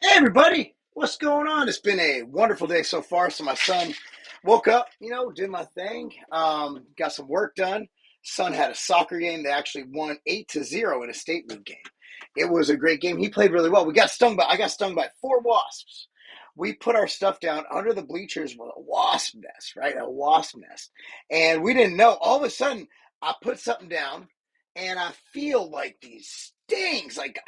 Hey everybody, what's going on? It's been a wonderful day so far. So my son woke up, did my thing, got some work done. Son had a soccer game. They actually won 8-0 in a state league game. It was a great game. He played really well. I got stung by four wasps. We put our stuff down under the bleachers with a wasp nest, right? A wasp nest. And we didn't know. All of a sudden, I put something down and I feel like these stings, like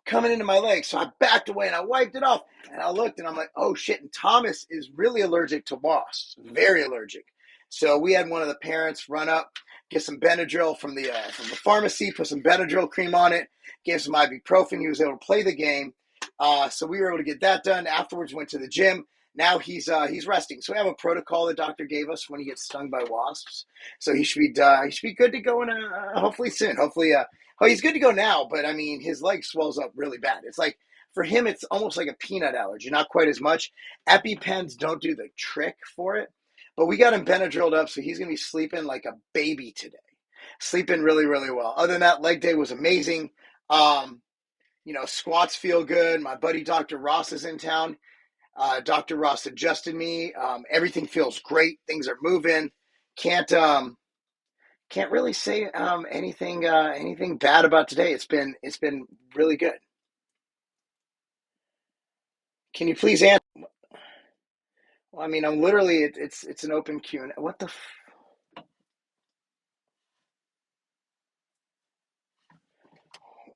coming into my leg. So I backed away and I wiped it off. And I looked and I'm like, oh shit. And Thomas is really allergic to wasps, very allergic. So we had one of the parents run up, get some Benadryl from the pharmacy, put some Benadryl cream on it, gave some ibuprofen. He was able to play the game. So we were able to get that done. Afterwards, went to the gym. Now he's resting. So we have a protocol the doctor gave us when he gets stung by wasps. So he should be good to go in hopefully soon. Hopefully, oh, he's good to go now. But I mean, his leg swells up really bad. It's like for him, it's almost like a peanut allergy. Not quite as much. EpiPens don't do the trick for it. But we got him Benadrylled up, so he's gonna be sleeping like a baby today. Sleeping really, really well. Other than that, leg day was amazing. Um, squats feel good. My buddy Dr. Ross is in town. Dr. Ross adjusted me. Everything feels great. Things are moving. Can't can't really say anything bad about today. It's been really good. Can you please answer? Well, I mean, I'm literally it's an open Q and what the.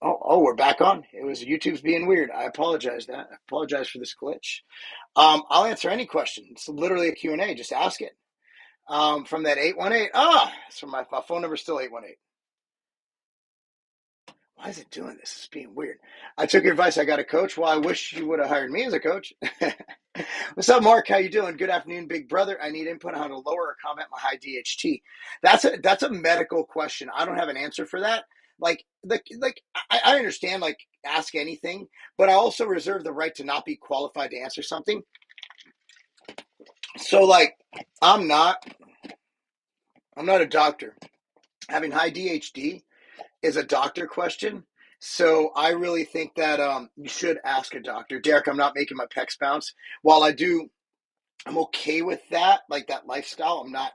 Oh, we're back on. It was YouTube's being weird. I apologize. I apologize for this glitch. I'll answer any question. It's literally a Q and A. Just ask it. From that 818. So my phone number is still 818. Why is it doing this? It's being weird. I took your advice. I got a coach. Well, I wish you would have hired me as a coach. What's up, Marc? How you doing? Good afternoon, big brother. I need input on how to lower or combat my high DHT. That's a medical question. I don't have an answer for that. I understand, like, ask anything, but I also reserve the right to not be qualified to answer something. So, like, I'm not I'm not a doctor. Having high DHD is a doctor question. So I really think that you should ask a doctor. Derek, I'm not making my pecs bounce. While I'm okay with that, like that lifestyle. I'm not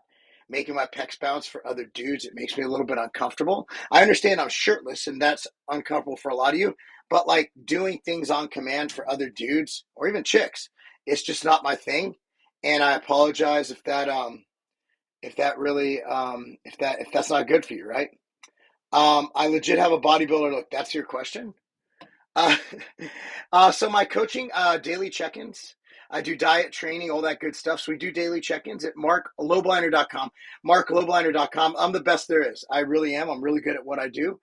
making my pecs bounce for other dudes. It makes me a little bit uncomfortable. I understand I'm shirtless and that's uncomfortable for a lot of you, but like doing things on command for other dudes or even chicks, it's just not my thing. And I apologize if that really if that's not good for you, right? I legit have a bodybuilder look. That's your question. Uh, so my coaching, daily check-ins. I do diet training, all that good stuff. So we do daily check-ins at marklobliner.com. Marklobliner.com. I'm the best there is. I really am. I'm really good at what I do.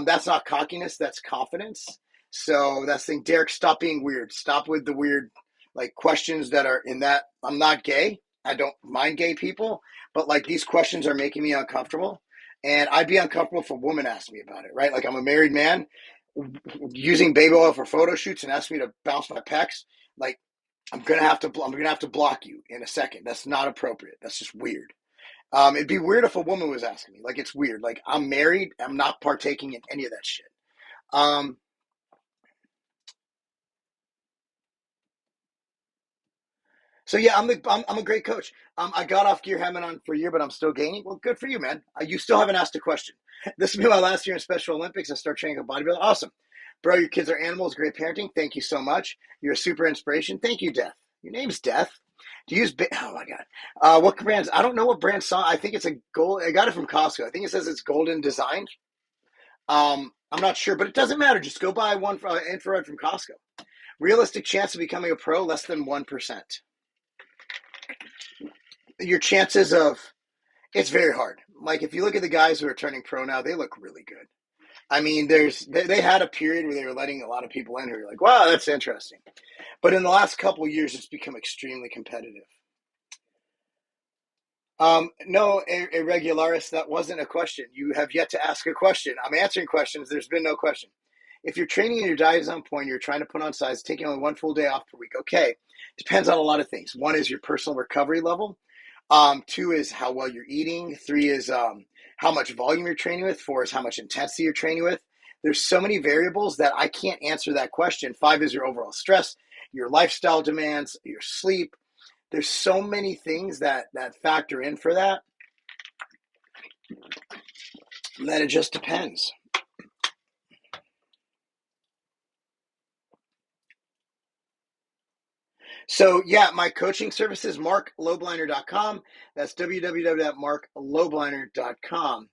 That's not cockiness. That's confidence. So that's the thing. Derek, stop being weird. Stop with the weird like questions that are in that. I'm not gay. I don't mind gay people, but like these questions are making me uncomfortable. And I'd be uncomfortable if a woman asked me about it, right? Like I'm a married man using baby oil for photo shoots and ask me to bounce my pecs, like I'm gonna have to block you in a second. That's not appropriate. That's just weird. It'd be weird if a woman was asking me. Like it's weird. Like I'm married. I'm not partaking in any of that shit. Um, so yeah, I'm a great coach. I got off gear, haven't on for a year, but I'm still gaining. Well, good for you, man. You still haven't asked a question. This will be my last year in Special Olympics. I start training a bodybuilder. Awesome, bro. Your kids are animals. Great parenting. Thank you so much. You're a super inspiration. Thank you, Death. Your name's Death. Do you use? Oh my god. What brands? I don't know what brand saw. I think it's a gold. I got it from Costco. I think it says it's golden designed. I'm not sure, but it doesn't matter. Just go buy one for infrared from Costco. Realistic chance of becoming a pro less than 1%. Your chances of it's very hard. Like if you look at the guys who are turning pro now, they look really good. I mean, they had a period where they were letting a lot of people in who are like, wow, that's interesting. But in the last couple of years, it's become extremely competitive. No, irregularis, that wasn't a question. You have yet to ask a question. I'm answering questions. There's been no question. If you're training and your diet is on point, you're trying to put on size, taking only one full day off per week. Okay. Depends on a lot of things. One is your personal recovery level. Two is how well you're eating. Three is how much volume you're training with. Four is how much intensity you're training with. There's so many variables that I can't answer that question. 5 is your overall stress, your lifestyle demands, your sleep. There's so many things that factor in for that it just depends. So yeah, my coaching services, marclobliner.com. That's www.marclobliner.com.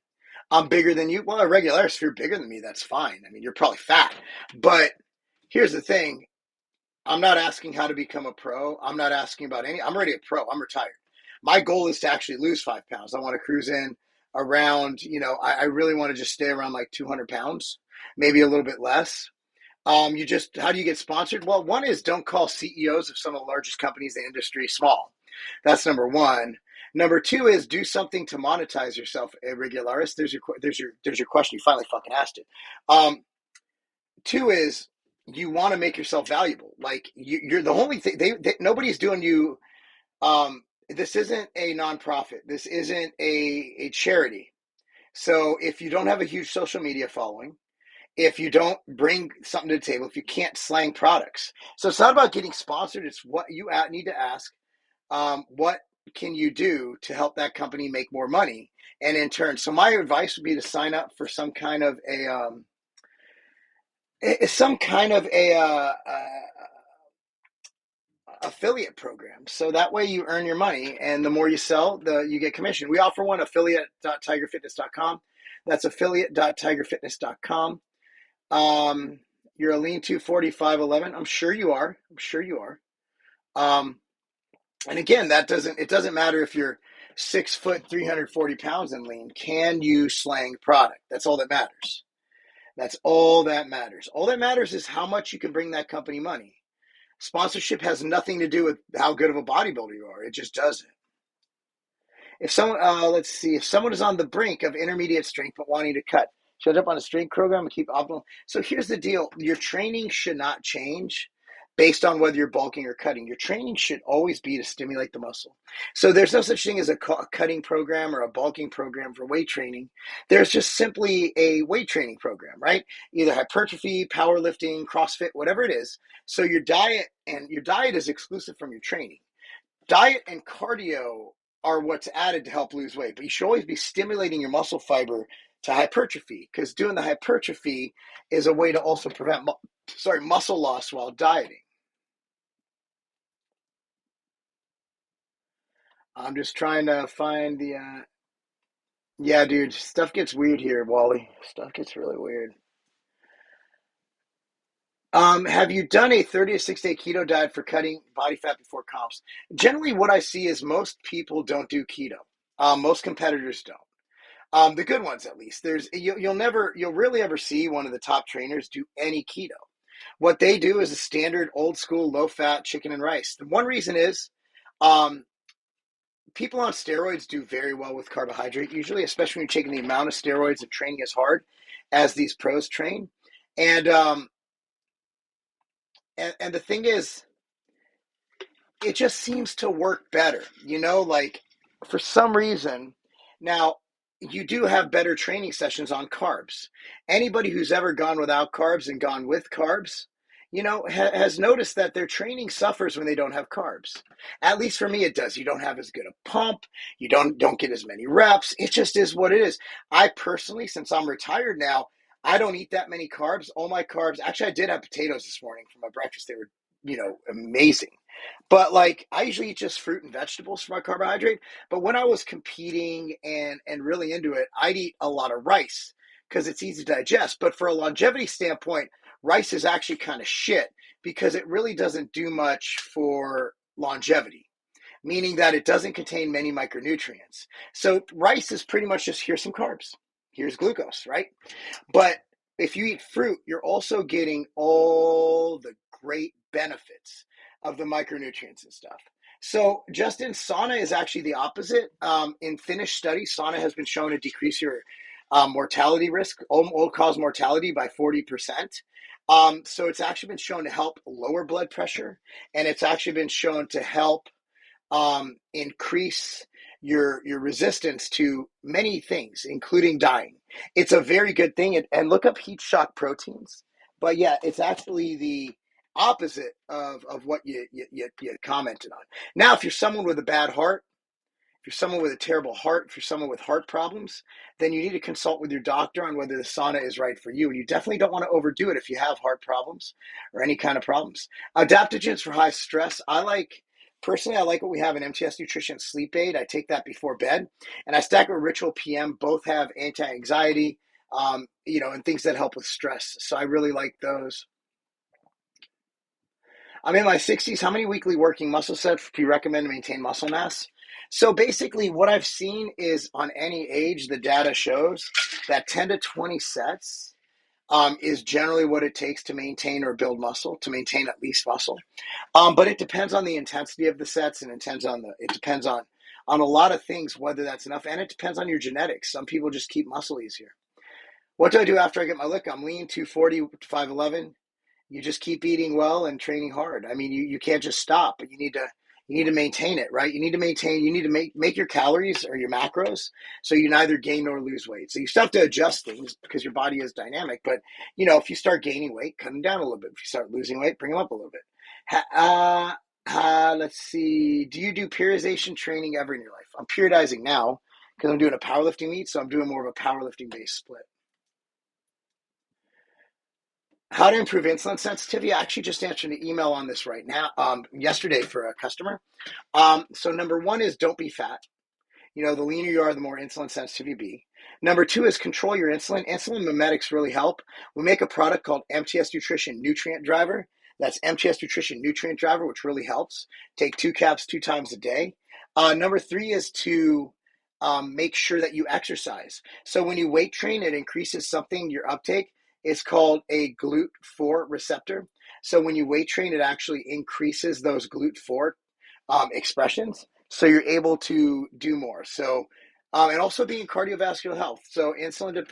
I'm bigger than you. Well, a regular, if you're bigger than me, that's fine. I mean, you're probably fat. But here's the thing. I'm not asking how to become a pro. I'm not asking about I'm already a pro. I'm retired. My goal is to actually lose 5 pounds. I want to cruise in around, I really want to just stay around like 200 pounds, maybe a little bit less. How do you get sponsored? Well, one is don't call CEOs of some of the largest companies in the industry small. That's number one. Number two is do something to monetize yourself, Regularis. There's your question. You finally fucking asked it. Two is you want to make yourself valuable. Like you're the only thing nobody's doing you. This isn't a nonprofit. This isn't a charity. So if you don't have a huge social media following, if you don't bring something to the table, if you can't slang products. So it's not about getting sponsored. It's what you need to ask. What can you do to help that company make more money? And in turn, so my advice would be to sign up for some kind of affiliate program. So that way you earn your money, and the more you sell, you get commission. We offer one, affiliate.tigerfitness.com. That's affiliate.tigerfitness.com. You're a lean 245-11. I'm sure you are. And again, it doesn't matter if you're 6 foot, 340 pounds and lean. Can you slang product? That's all that matters. All that matters is how much you can bring that company money. Sponsorship has nothing to do with how good of a bodybuilder you are. It just doesn't. If someone is on the brink of intermediate strength but wanting to cut, shut up on a strength program and keep optimal. So here's the deal. Your training should not change based on whether you're bulking or cutting. Your training should always be to stimulate the muscle. So there's no such thing as a cutting program or a bulking program for weight training. There's just simply a weight training program, right? Either hypertrophy, powerlifting, CrossFit, whatever it is. So your diet is exclusive from your training. Diet and cardio are what's added to help lose weight, but you should always be stimulating your muscle fiber to hypertrophy, because doing the hypertrophy is a way to also prevent muscle loss while dieting. I'm just trying to find the yeah, dude, stuff gets weird here, Wally. Stuff gets really weird. Have you done a 30 to 6 day keto diet for cutting body fat before comps? Generally, what I see is most people don't do keto. Most competitors don't. The good ones, at least. You'll rarely ever see one of the top trainers do any keto. What they do is a standard old school low fat chicken and rice. The one reason is, people on steroids do very well with carbohydrate usually, especially when you're taking the amount of steroids and training as hard as these pros train. And the thing is, it just seems to work better, like for some reason. Now, you do have better training sessions on carbs. Anybody who's ever gone without carbs and gone with carbs, has noticed that their training suffers when they don't have carbs. At least for me, it does. You don't have as good a pump. You don't get as many reps. It just is what it is. I personally, since I'm retired now, I don't eat that many carbs. All my carbs, actually, I did have potatoes this morning for my breakfast. They were, amazing. But like I usually eat just fruit and vegetables for my carbohydrate. But when I was competing and really into it, I'd eat a lot of rice because it's easy to digest. But for a longevity standpoint, rice is actually kind of shit because it really doesn't do much for longevity, meaning that it doesn't contain many micronutrients. So rice is pretty much just here's some carbs, here's glucose, right? But if you eat fruit, you're also getting all the great benefits of the micronutrients and stuff. So Justin, sauna is actually the opposite. In Finnish studies, sauna has been shown to decrease your mortality risk, all-cause mortality by 40%. So it's actually been shown to help lower blood pressure, and it's actually been shown to help increase your resistance to many things, including dying. It's a very good thing. And look up heat shock proteins. But yeah, it's actually the opposite of what you commented on. Now, if you're someone with a bad heart, if you're someone with a terrible heart, if you're someone with heart problems, then you need to consult with your doctor on whether the sauna is right for you. And you definitely don't want to overdo it if you have heart problems or any kind of problems. Adaptogens for high stress. Personally, I like what we have in MTS Nutrition Sleep Aid. I take that before bed. And I stack with Ritual PM. Both have anti-anxiety, and things that help with stress. So I really like those. I'm in my 60s. How many weekly working muscle sets do you recommend to maintain muscle mass? So basically, what I've seen is on any age, the data shows that 10 to 20 sets is generally what it takes to maintain or build muscle, to maintain at least muscle. But it depends on the intensity of the sets, and it depends on a lot of things whether that's enough, and it depends on your genetics. Some people just keep muscle easier. What do I do after I get my lick? I'm lean 240 to 5'11". You just keep eating well and training hard. I mean, you can't just stop, but you need to maintain it, right? You need to make your calories or your macros so you neither gain nor lose weight. So you still have to adjust things because your body is dynamic. But if you start gaining weight, cut them down a little bit. If you start losing weight, bring them up a little bit. Let's see. Do you do periodization training ever in your life? I'm periodizing now because I'm doing a powerlifting meet, so I'm doing more of a powerlifting based split. How to improve insulin sensitivity? I actually just answered an email on this right now, yesterday for a customer. So number one is don't be fat. The leaner you are, the more insulin sensitive you be. Number two is control your insulin. Insulin mimetics really help. We make a product called MTS Nutrition Nutrient Driver. That's MTS Nutrition Nutrient Driver, which really helps. Take 2 caps 2 times a day. Number three is to make sure that you exercise. So when you weight train, it increases something, your uptake. It's called a GLUT4 receptor. So when you weight train, it actually increases those GLUT4 expressions. So you're able to do more. So, and also being cardiovascular health. So insulin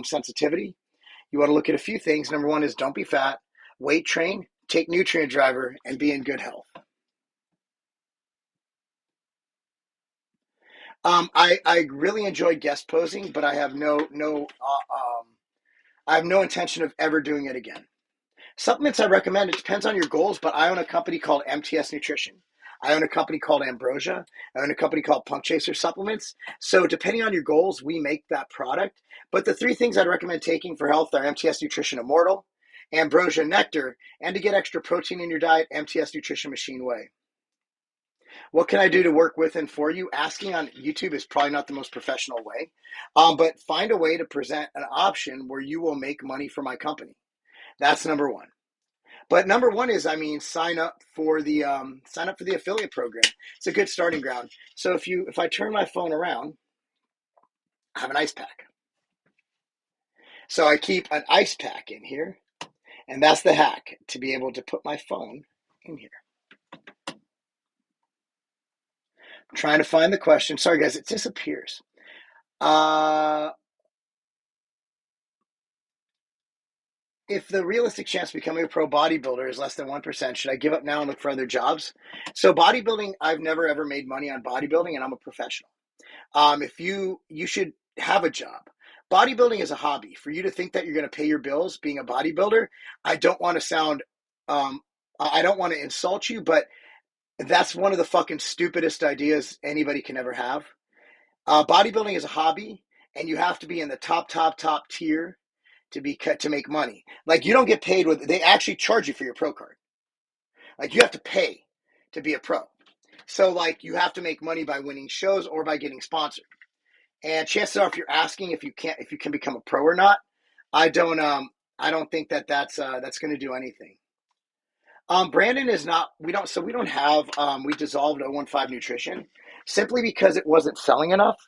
sensitivity, you want to look at a few things. Number one is don't be fat, weight train, take nutrient driver, and be in good health. I really enjoy guest posing, but I have no intention of ever doing it again. Supplements I recommend, it depends on your goals, but I own a company called MTS Nutrition. I own a company called Ambrosia. I own a company called Punk Chaser Supplements. So depending on your goals, we make that product. But the three things I'd recommend taking for health are MTS Nutrition Immortal, Ambrosia Nectar, and to get extra protein in your diet, MTS Nutrition Machine Whey. What can I do to work with and for you? Asking on YouTube is probably not the most professional way, but find a way to present an option where you will make money for my company. That's number one. But number one is, sign up for the affiliate program. It's a good starting ground. So if I turn my phone around, I have an ice pack. So I keep an ice pack in here, and that's the hack, to be able to put my phone in here. I'm trying to find the question. Sorry, guys, it disappears. If the realistic chance of becoming a pro bodybuilder is less than 1%, should I give up now and look for other jobs? So bodybuilding, I've never ever made money on bodybuilding, and I'm a professional. If you should have a job. Bodybuilding is a hobby. For you to think that you're going to pay your bills being a bodybuilder, I don't want to I don't want to insult you, but that's one of the fucking stupidest ideas anybody can ever have. Bodybuilding is a hobby, and you have to be in the top tier to make money. Like, you don't get paid they actually charge you for your pro card. Like, you have to pay to be a pro. So like, you have to make money by winning shows or by getting sponsored. And chances are, if you're asking if you can become a pro or not, I don't think that's going to do anything. Brandon is not. We don't have. We dissolved 015 Nutrition simply because it wasn't selling enough.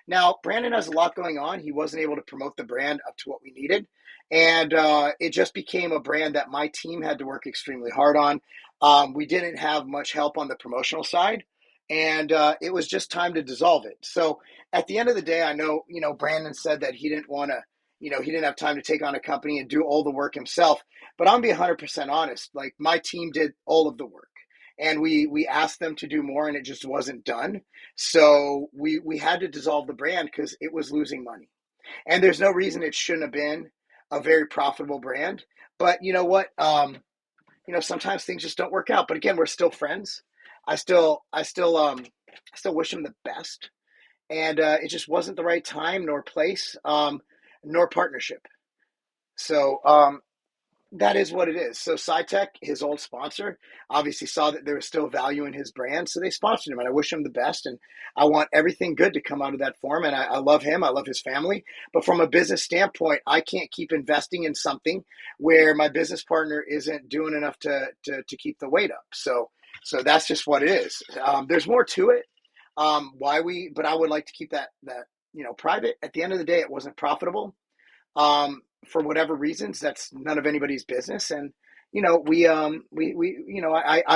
Now Brandon has a lot going on. He wasn't able to promote the brand up to what we needed, and it just became a brand that my team had to work extremely hard on. We didn't have much help on the promotional side, and it was just time to dissolve it. So at the end of the day, I know Brandon said that he didn't want to. He didn't have time to take on a company and do all the work himself. But I'm going to be 100% honest. Like, my team did all of the work, and we asked them to do more, and it just wasn't done. So we had to dissolve the brand because it was losing money. And there's no reason it shouldn't have been a very profitable brand. But you know what? Sometimes things just don't work out. But again, we're still friends. I still wish him the best. And it just wasn't the right time, nor place, nor partnership. So that is what it is. So SciTech, his old sponsor, obviously saw that there was still value in his brand, so they sponsored him, and I wish him the best. And I want everything good to come out of that for him. And I love him. I love his family. But from a business standpoint, I can't keep investing in something where my business partner isn't doing enough to keep the weight up. So that's just what it is. There's more to it. But I would like to keep that private. At the end of the day, it wasn't profitable. For whatever reasons, that's none of anybody's business. And I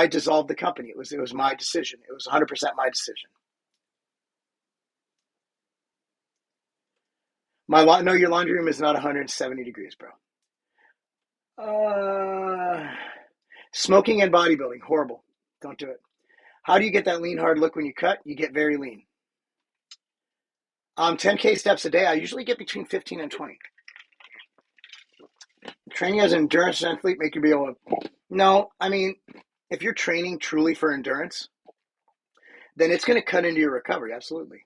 dissolved the company. It was my decision. It was 100% my decision. No, your laundry room is not 170 degrees, bro. Uh, Smoking and bodybuilding, horrible. Don't do it. How do you get that lean hard look when you cut? You get very lean. 10K steps a day. I usually get between 15 and 20. Training as an endurance athlete make you be able to. No, I mean, if you're training truly for endurance, then it's going to cut into your recovery. Absolutely.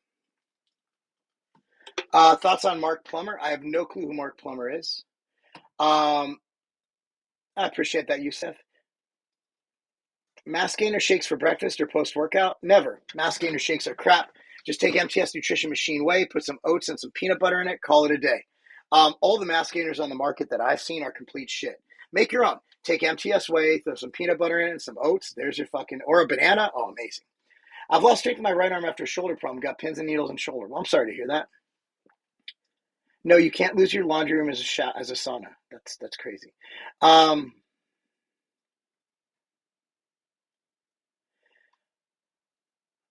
Thoughts on Marc Plummer? I have no clue who Marc Plummer is. I appreciate that, Youssef. Mass gainer shakes for breakfast or post workout? Never. Mass gainer shakes are crap. Just take MTS Nutrition Machine Whey, put some oats and some peanut butter in it, call it a day. All the mass gainers on the market that I've seen are complete shit. Make your own. Take MTS Whey, throw some peanut butter in it, and some oats. There's your or a banana. Oh, amazing. I've lost strength in my right arm after a shoulder problem. Got pins and needles in shoulder. Well, I'm sorry to hear that. No, you can't lose your laundry room as a sauna. That's crazy. Um,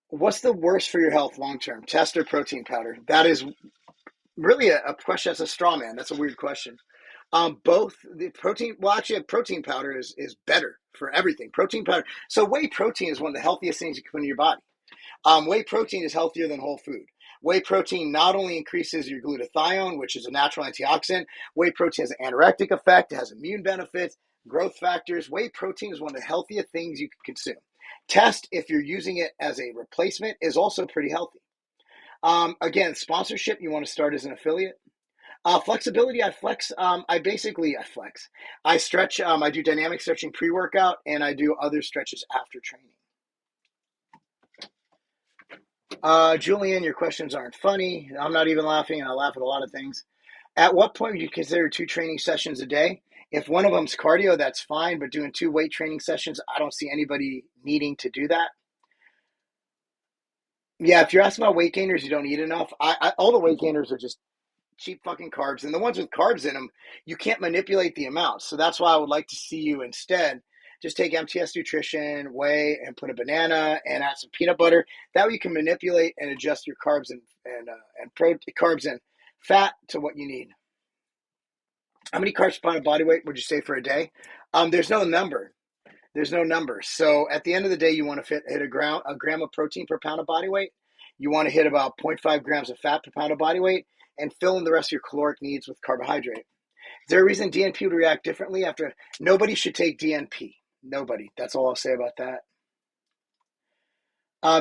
what's the worst for your health long term? Test or protein powder? That is really a question. That's a straw man. That's a weird question. Both the protein. Well, actually, a protein powder is better for everything. Protein powder. So whey protein is one of the healthiest things you can put in your body. Whey protein is healthier than whole food. Whey protein not only increases your glutathione, which is a natural antioxidant. Whey protein has an anorectic effect. It has immune benefits, growth factors. Whey protein is one of the healthiest things you can consume. Test, if you're using it as a replacement, is also pretty healthy. Again, sponsorship, you want to start as an affiliate. Flexibility, I flex. I flex. I stretch. I do dynamic stretching pre-workout, and I do other stretches after training. Julian, your questions aren't funny. I'm not even laughing, and I laugh at a lot of things. At what point would you consider 2 training sessions a day? If one of them's cardio, that's fine, but doing 2 weight training sessions, I don't see anybody needing to do that. Yeah, if you're asking about weight gainers, you don't eat enough. All the weight gainers are just cheap fucking carbs. And the ones with carbs in them, you can't manipulate the amounts. So that's why I would like to see you instead just take MTS Nutrition, whey, and put a banana and add some peanut butter. That way you can manipulate and adjust your carbs carbs and fat to what you need. How many carbs per pound of body weight would you say for a day? There's no number. There's no number. So at the end of the day, you want to hit a gram of protein per pound of body weight. You want to hit about 0.5 grams of fat per pound of body weight and fill in the rest of your caloric needs with carbohydrate. Is there a reason DNP would react differently after? Nobody should take DNP. Nobody. That's all I'll say about that.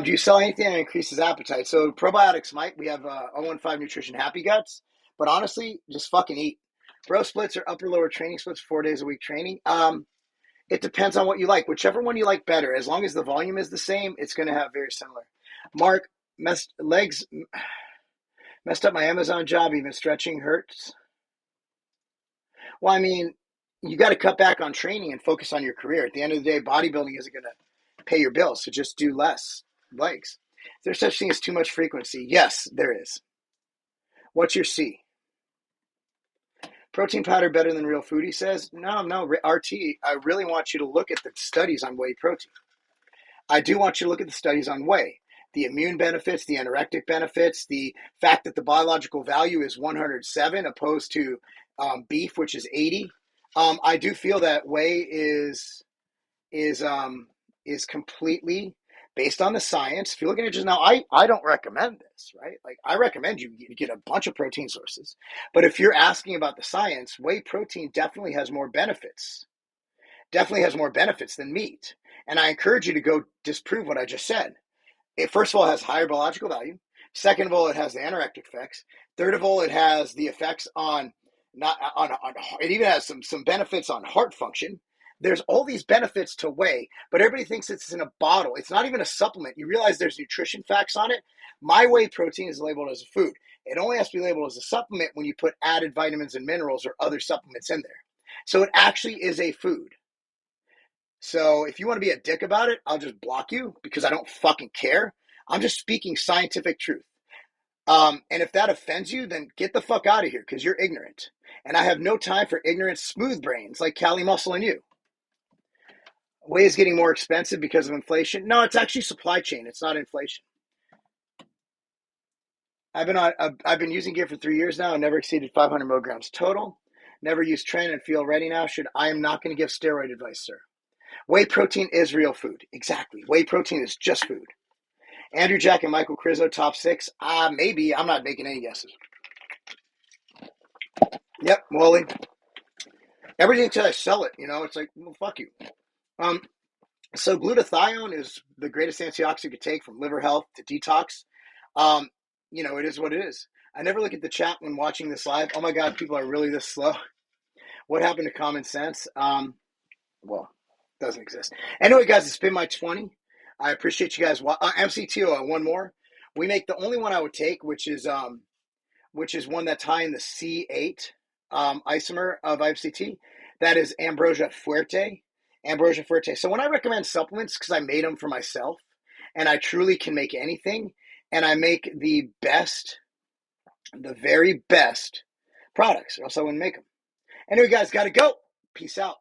Do you sell anything that increases appetite? So probiotics might. We have 015 Nutrition Happy Guts. But honestly, just fucking eat. Bro splits or upper lower training splits, 4 days a week training. It depends on what you like. Whichever one you like better. As long as the volume is the same, it's going to have very similar. Marc, legs messed up my Amazon job. Even stretching hurts. Well, I mean, you got to cut back on training and focus on your career. At the end of the day, bodybuilding isn't going to pay your bills. So just do less legs. Is there such thing as too much frequency? Yes, there is. What's your C? Protein powder better than real food, he says. No, RT, I really want you to look at the studies on whey protein. I do want you to look at the studies on whey. The immune benefits, the anorectic benefits, the fact that the biological value is 107 opposed to beef, which is 80. I do feel that whey is completely based on the science. If you're looking at just now, I don't recommend this, right? Like I recommend you get a bunch of protein sources. But if you're asking about the science, whey protein definitely has more benefits. Definitely has more benefits than meat. And I encourage you to go disprove what I just said. It, first of all, has higher biological value. Second of all, it has the anorectic effects. Third of all, it has the effects on not on it even has some benefits on heart function. There's all these benefits to whey, but everybody thinks it's in a bottle. It's not even a supplement. You realize there's nutrition facts on it. My whey protein is labeled as a food. It only has to be labeled as a supplement when you put added vitamins and minerals or other supplements in there. So it actually is a food. So if you want to be a dick about it, I'll just block you because I don't fucking care. I'm just speaking scientific truth. And if that offends you, then get the fuck out of here because you're ignorant. And I have no time for ignorant smooth brains like Cali Muscle and you. Whey is getting more expensive because of inflation. No, it's actually supply chain. It's not inflation. I've been using gear for 3 years now and never exceeded 500 milligrams total. Never used Tren and feel ready now. I am not going to give steroid advice, sir. Whey protein is real food. Exactly. Whey protein is just food. Andrew Jack and Michael Crizzo, top 6. Maybe. I'm not making any guesses. Yep, Wally. Everything until I sell it, it's like, well, fuck you. So glutathione is the greatest antioxidant you could take from liver health to detox. It is what it is. I never look at the chat when watching this live. Oh my God, people are really this slow. What happened to common sense? Well, doesn't exist. Anyway, guys, it's been my 20. I appreciate you guys. MCTO, one more. We make the only one I would take, which is one that's high in the C8 isomer of IFCT. That is Ambrosia Fuerte. Ambrosia Fuerte. So when I recommend supplements, because I made them for myself, and I truly can make anything, and I make the very best products, or else I wouldn't make them. Anyway, guys, got to go. Peace out.